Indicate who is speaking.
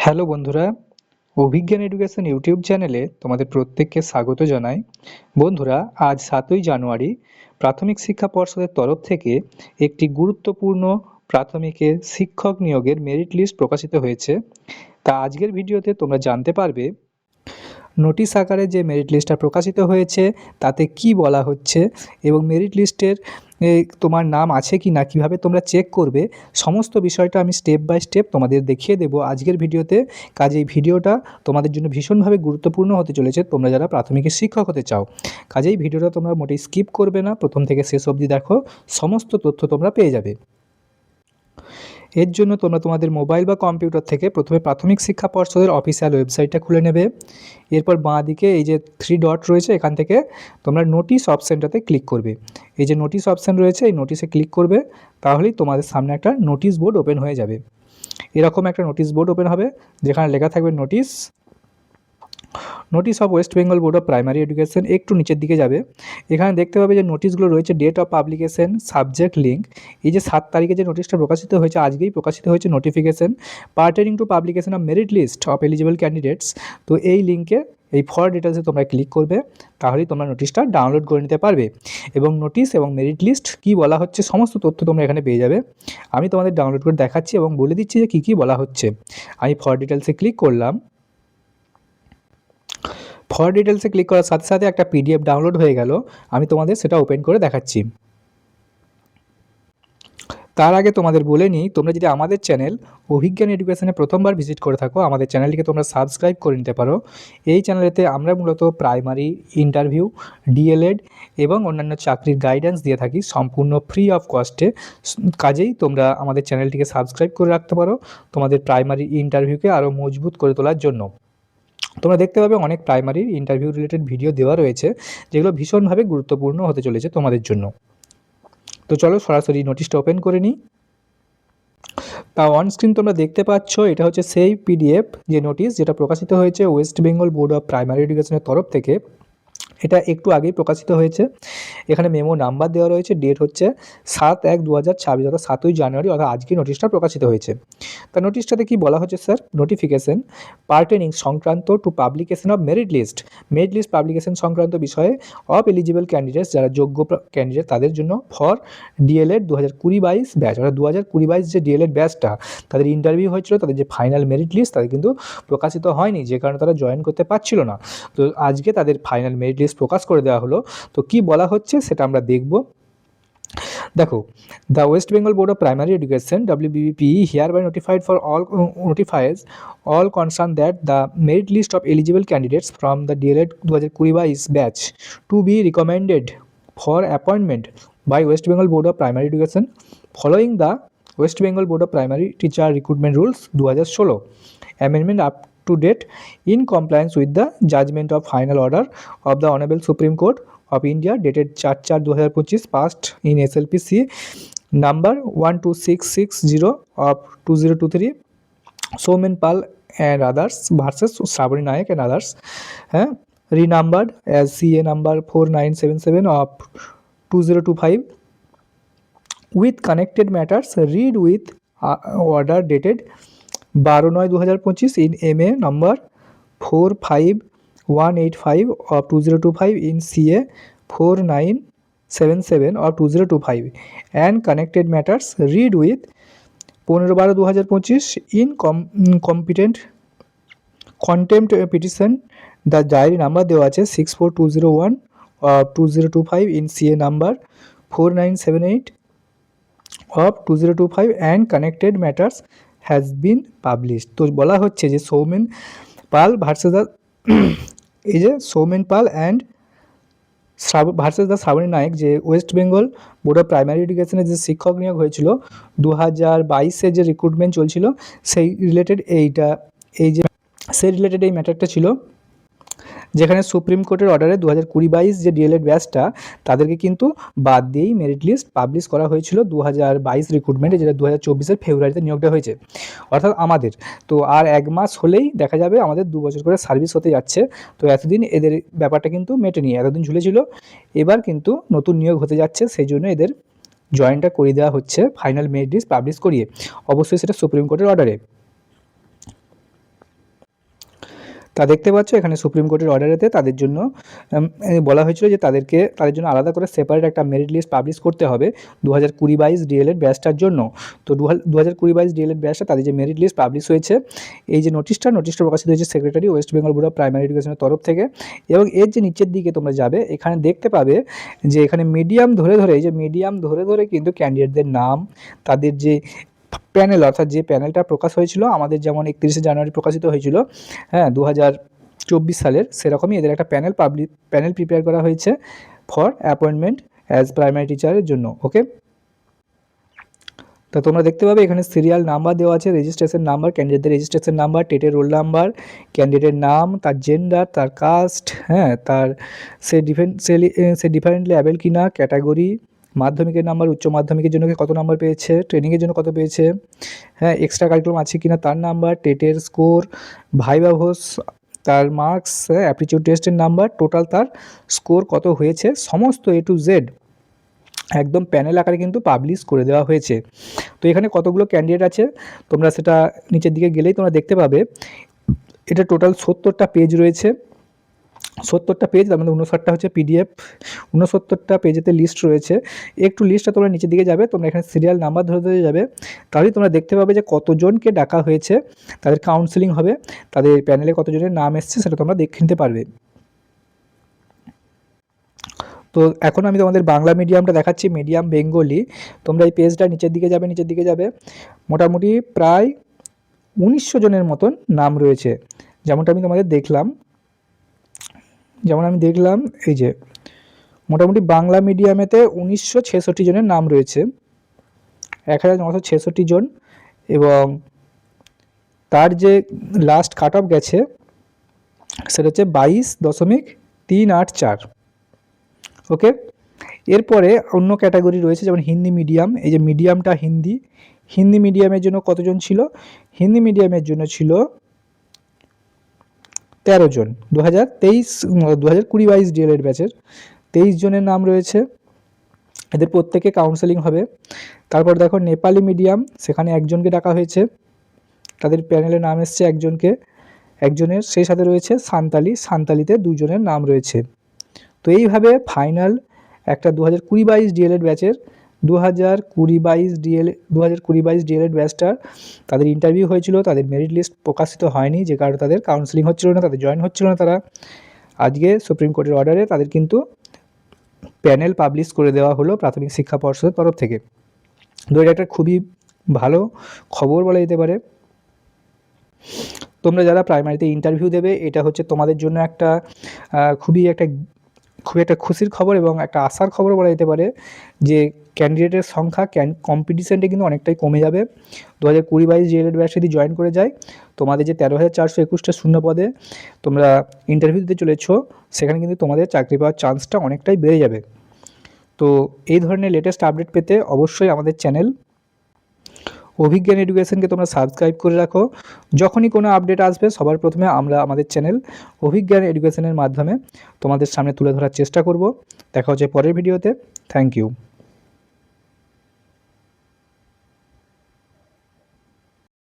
Speaker 1: Hello বন্ধুরা, অভিজ্ঞান education YouTube চ্যানেলে তোমাদের প্রত্যেককে স্বাগত জানাই। বন্ধুরা, আজ ৭ই জানুয়ারি প্রাথমিক শিক্ষা পর্ষদের তরফ থেকে একটি গুরুত্বপূর্ণ প্রাথমিকের শিক্ষক নিয়োগের মেরিট লিস্ট প্রকাশিত হয়েছে। তা আজকের ভিডিওতে তোমরা জানতে পারবে নোটিশ আকারে যে মেরিট লিস্টটা প্রকাশিত হয়েছে তাতে কি বলা হচ্ছে এবং মেরিট লিস্টের তোমার নাম আছে কি না, কীভাবে তোমরা চেক করবে, সমস্ত বিষয়টা আমি স্টেপ বাই স্টেপ তোমাদের দেখিয়ে দেবো আজকের ভিডিওতে। কাজেই ভিডিওটা তোমাদের জন্য ভীষণভাবে গুরুত্বপূর্ণ হতে চলেছে তোমরা যারা প্রাথমিকের শিক্ষক হতে চাও। কাজেই ভিডিওটা তোমরা মোটেই স্কিপ করবে না, প্রথম থেকে শেষ অবধি দেখো, সমস্ত তথ্য তোমরা পেয়ে যাবে। এর জন্য তোমরা তোমাদের মোবাইল বা কম্পিউটার থেকে প্রথমে প্রাথমিক শিক্ষা পর্ষদের অফিসিয়াল ওয়েবসাইটটা খুলে নেবে। এরপর বাঁ দিকে এই যে 3 ডট রয়েছে, এখান থেকে তোমরা নোটিশ অপশানটাতে ক্লিক করবে। এই যে নোটিশ অপশান রয়েছে, এই নোটিশে ক্লিক করবে, তাহলেই তোমাদের সামনে একটা নোটিশ বোর্ড ওপেন হয়ে যাবে। এরকম একটা নোটিশ বোর্ড ওপেন হবে যেখানে লেখা থাকবে notice of West Bengal board of primary education. একটু নিচের দিকে যাবে, এখানে দেখতে পাবে যে নোটিশগুলো রয়েছে, date of publication, subject, link. এই যে 7 তারিখে যে নোটিশটা প্রকাশিত হয়েছে, আজকেই প্রকাশিত হয়েছে notification pertaining to publication of merit list of eligible candidates. তো এই লিঙ্কে, এই ফর ডিটেলসে তোমরা ক্লিক করবে, তাহলেই তোমরা নোটিশটা ডাউনলোড করে নিতে পারবে এবং নোটিশ এবং মেরিট লিস্ট কী বলা হচ্ছে সমস্ত তথ্য তোমরা এখানে পেয়ে যাবে। আমি তোমাদের ডাউনলোড করে দেখাচ্ছি এবং বলে দিচ্ছি যে কী কী বলা হচ্ছে। আমি ফর ডিটেলসে ক্লিক করলাম। ফর ডিটেলসে ক্লিক করার সাথে সাথে একটা পিডিএফ ডাউনলোড হয়ে গেল, আমি তোমাদের সেটা ওপেন করে দেখাচ্ছি। তার আগে তোমাদের বলে নিই, তোমরা যদি আমাদের চ্যানেল অভিজ্ঞান এডুকেশনে প্রথমবার ভিজিট করে থাকো, আমাদের চ্যানেলটিকে তোমরা সাবস্ক্রাইব করে নিতে পারো। এই চ্যানেলেতে আমরা মূলত প্রাইমারি, ইন্টারভিউ, ডিএলএড এবং অন্যান্য চাকরির গাইডেন্স দিয়ে থাকি সম্পূর্ণ ফ্রি অফ কস্টে। কাজেই তোমরা আমাদের চ্যানেলটিকে সাবস্ক্রাইব করে রাখতে পারো তোমাদের প্রাইমারি ইন্টারভিউকে আরও মজবুত করে তোলার জন্য। তোমরা দেখতে পাবে অনেক প্রাইমারি ইন্টারভিউ রিলেটেড ভিডিও দেওয়া রয়েছে, যেগুলো ভীষণভাবে গুরুত্বপূর্ণ হতে চলেছে তোমাদের জন্য। তো চলো সরাসরি নোটিশটা ওপেন করে নিই। তা অন স্ক্রিন তোমরা দেখতে পাচ্ছ, এটা হচ্ছে সেই পিডিএফ যে নোটিশ যেটা প্রকাশিত হয়েছে West Bengal board of primary এডুকেশনের তরফ থেকে। এটা একটু আগেই প্রকাশিত হয়েছে। এখানে মেমো নাম্বার দেওয়া রয়েছে, ডেট হচ্ছে 7/1/2026, অর্থাৎ 7ই জানুয়ারি, অর্থাৎ আজকে নোটিশটা প্রকাশিত হয়েছে। তা নোটিশটাতে কি বলা হচ্ছে স্যার, নোটিফিকেশন পার্টেনিং সংক্রান্ত to publication of merit list, merit list publication সংক্রান্ত বিষয়ে অফ এলিজিবল ক্যান্ডিডেটস, যারা যোগ্য ক্যান্ডিডেট তাদের জন্য, ফর ডিএলএড 2020-22 ব্যাচ, অর্থাৎ 2020-22 যে ডিএলএড ব্যাচটা তাদের ইন্টারভিউ হয়েছিল, তাদের যে ফাইনাল মেরিট লিস্ট তাদের কিন্তু প্রকাশিত হয়নি, যে কারণে তারা জয়েন করতে পারছিল না। তো আজকে তাদের ফাইনাল মেরিট লিস্ট প্রকাশ করে দেওয়া হলো। তো কি বলা হচ্ছে সেটা আমরা দেখব। দেখো, the West Bengal board of primary education WBPE hereby notifies all concerned that the merit list of eligible candidates from the DLED 2020-22 batch to be recommended for appointment by West Bengal Board of Primary Education following the West Bengal Board of Primary Teacher Recruitment Rules 2016 amendment up to date in compliance with the judgment of final order of the Honorable Supreme Court of India dated 4/4/2025 passed in SLPC number 12660 of 2023, Somen Pal and others versus Shabari Nayak and others, renumbered as CA number 4977 of 2025 with connected matters, read with order dated 12/9/2025 in MA number 45185 of 2025 in CA 4977 of 2025 and connected matters, read with 15/12/2025 in contempt petition, the diary number দেওয়া আছে 64201 of 2025 in CA number 4978 of 2025 and connected matters has been published. তো বলা হচ্ছে যে সৌমেন পাল versus the এই যে সৌমেন পাল and versus the Shrabani নায়ক, যে West Bengal board of primary এডুকেশনের যে শিক্ষক নিয়োগ হয়েছিল 2022-এ যে রিক্রুটমেন্ট চলছিল, সেই রিলেটেড এই ম্যাটারটা ছিল, যেখানে সুপ্রিম কোর্টের অর্ডারে 2020-22 যে ডিএলএড ব্যাচটা তাদেরকে কিন্তু বাদ দিয়েই মেরিট লিস্ট পাবলিশ করা হয়েছিল 2022 রিক্রুটমেন্টে, যেটা 2024-এর ফেব্রুয়ারিতে নিয়োগটা হয়েছে, অর্থাৎ আমাদের। তো আর 1 মাস হলেই দেখা যাবে আমাদের 2 বছর করে সার্ভিস হতে যাচ্ছে। তো এতদিন এদের ব্যাপারটা কিন্তু মেটেনি, এতদিন ঝুলেছিল, এবার কিন্তু নতুন নিয়োগ হতে যাচ্ছে, সেই জন্য এদের জয়েনটা করিয়ে দেওয়া হচ্ছে ফাইনাল মেরিট লিস্ট পাবলিশ করিয়ে, অবশ্যই সেটা সুপ্রিম কোর্টের অর্ডারে। তা দেখতে পাচ্ছ এখানে সুপ্রিম কোর্টের অর্ডারেতে তাদের জন্য বলা হয়েছিল যে তাদের জন্য আলাদা করে সেপারেট একটা মেরিট লিস্ট পাবলিশ করতে হবে 2020-22 ডিএলএড ব্যাচটার জন্য। তো 2020-22 ডিএলএড ব্যাচটা তাদের যে মেরিট লিস্ট পাবলিশ হয়েছে, এই যে নোটিশটা প্রকাশিত হয়েছে secretary West Bengal board of primary এডুকেশনের তরফ থেকে। এবং এর যে নিচের দিকে তোমরা যাবে এখানে দেখতে পাবে যে এখানে মিডিয়াম ধরে কিন্তু ক্যান্ডিডেটদের নাম, তাদের যে প্যানেল অর্থাৎ যে প্যানেলটা প্রকাশ হয়েছিল আমাদের, যেমন 31শে জানুয়ারি প্রকাশিত হয়েছিল, হ্যাঁ 2024 সালের, সেরকমই এদের একটা প্যানেল প্রিপেয়ার করা হয়েছে ফর অ্যাপয়েন্টমেন্ট অ্যাজ প্রাইমারি টিচারের জন্য। ওকে, তো তোমরা দেখতে পাবে এখানে সিরিয়াল নাম্বার দেওয়া আছে, রেজিস্ট্রেশন নাম্বার, ক্যান্ডিডেটদের রেজিস্ট্রেশন নাম্বার, টেটের রোল নাম্বার, ক্যান্ডিডেটের নাম, তার জেন্ডার, তার কাস্ট, হ্যাঁ তার সে ডিফারেন্টলি অ্যাবেল কিনা, ক্যাটাগরি, মাধ্যমিকের নাম্বার, উচ্চ মাধ্যমিকের জন্য কত নাম্বার পেয়েছে, ট্রেনিংয়ের জন্য কত পেয়েছে, হ্যাঁ এক্সট্রা কারিকুলাম আছে কিনা তার নাম্বার, টেটের স্কোর, ভাইভা ভোস তার মার্কস, অ্যাপটিটিউড টেস্টের নাম্বার, টোটাল তার স্কোর কত হয়েছে, সমস্ত A to Z একদম প্যানেল আকারে কিন্তু পাবলিশ করে দেওয়া হয়েছে। তো এখানে কতগুলো ক্যান্ডিডেট আছে তোমরা সেটা নিচের দিকে গেলেই তোমরা দেখতে পাবে। এটা টোটাল 70টা পেজ রয়েছে, 70টা পেজ, তার মধ্যে 59টা হচ্ছে PDF, 69টা পেজেতে লিস্ট রয়েছে। একটু লিস্টটা তোমরা নিচের দিকে যাবে, তোমরা এখানে সিরিয়াল নাম্বার ধরে যাবে, তাহলেই তোমরা দেখতে পাবে যে কতজনকে ডাকা হয়েছে, তাদের কাউন্সেলিং হবে, তাদের প্যানেলে কতজনের নাম এসছে সেটা তোমরা দেখে নিতে পারবে। তো এখন আমি তোমাদের বাংলা মিডিয়ামটা দেখাচ্ছি, মিডিয়াম বেঙ্গলি। তোমরা এই পেজটা নিচের দিকে যাবে, মোটামুটি প্রায় 1900 জনের মতন নাম রয়েছে। যেমনটা আমি তোমাদের দেখলাম, এই যে মোটামুটি বাংলা মিডিয়ামেতে 1966 জনের নাম রয়েছে, 1966 জন। এবং তার যে লাস্ট কাট অফ গেছে সেটা হচ্ছে 22.384। ওকে, এরপরে অন্য ক্যাটাগরি রয়েছে যেমন হিন্দি মিডিয়াম, এই যে মিডিয়ামটা হিন্দি মিডিয়ামের জন্য কতজন ছিল, হিন্দি মিডিয়ামের জন্য ছিল 13 জন, 2020-22 ডিএলএড ব্যাচের 23 জনের নাম রয়েছে, এদের প্রত্যেকে কাউন্সেলিং হবে। তারপর দেখো নেপালি মিডিয়াম, সেখানে একজনকে ডাকা হয়েছে, তাদের প্যানেলে নাম এসছে একজনের, সেই সাথে রয়েছে সান্তালিতে 2 জনের নাম রয়েছে। তো এইভাবে ফাইনাল একটা 2020-22 ডিএলএড ব্যাচের 2020-22 ডিএলএড ব্যাচটার তাদের ইন্টারভিউ হয়েছিল, তাদের মেরিট লিস্ট প্রকাশিত হয়নি, যে কারণে তাদের কাউন্সেলিং হচ্ছিল না, তাদের জয়েন হচ্ছিল না তারা। আজকে সুপ্রিম কোর্টের অর্ডারে তাদের কিন্তু প্যানেল পাবলিশ করে দেওয়া হলো প্রাথমিক শিক্ষা পর্ষদের তরফ থেকে। তো এটা একটা খুবই ভালো খবর বলা যেতে পারে। তোমরা যারা প্রাইমারিতে ইন্টারভিউ দেবে, এটা হচ্ছে তোমাদের জন্য একটা খুবই একটা খুশির খবর এবং একটা আশার খবর বলা যেতে পারে, যে ক্যান্ডিডেটের সংখ্যা কম্পিটিশানটা কিন্তু অনেকটাই কমে যাবে। 2020-22 ডিএলএড ব্যাচ যদি জয়েন করে যায়, তোমাদের যে 13,421টা শূন্য পদে তোমরা ইন্টারভিউ দিতে চলেছো, সেখানে কিন্তু তোমাদের চাকরি পাওয়ার চান্সটা অনেকটাই বেড়ে যাবে। তো এই ধরনের লেটেস্ট আপডেট পেতে অবশ্যই আমাদের চ্যানেল অভিজ্ঞান এডুকেশনকে তোমরা সাবস্ক্রাইব করে রাখো। যখনই কোনো আপডেট আসবে সবার প্রথমে আমরা আমাদের চ্যানেল অভিজ্ঞান এডুকেশনের মাধ্যমে তোমাদের সামনে তুলে ধরার চেষ্টা করব। দেখা হচ্ছে পরের ভিডিওতে। Thank you.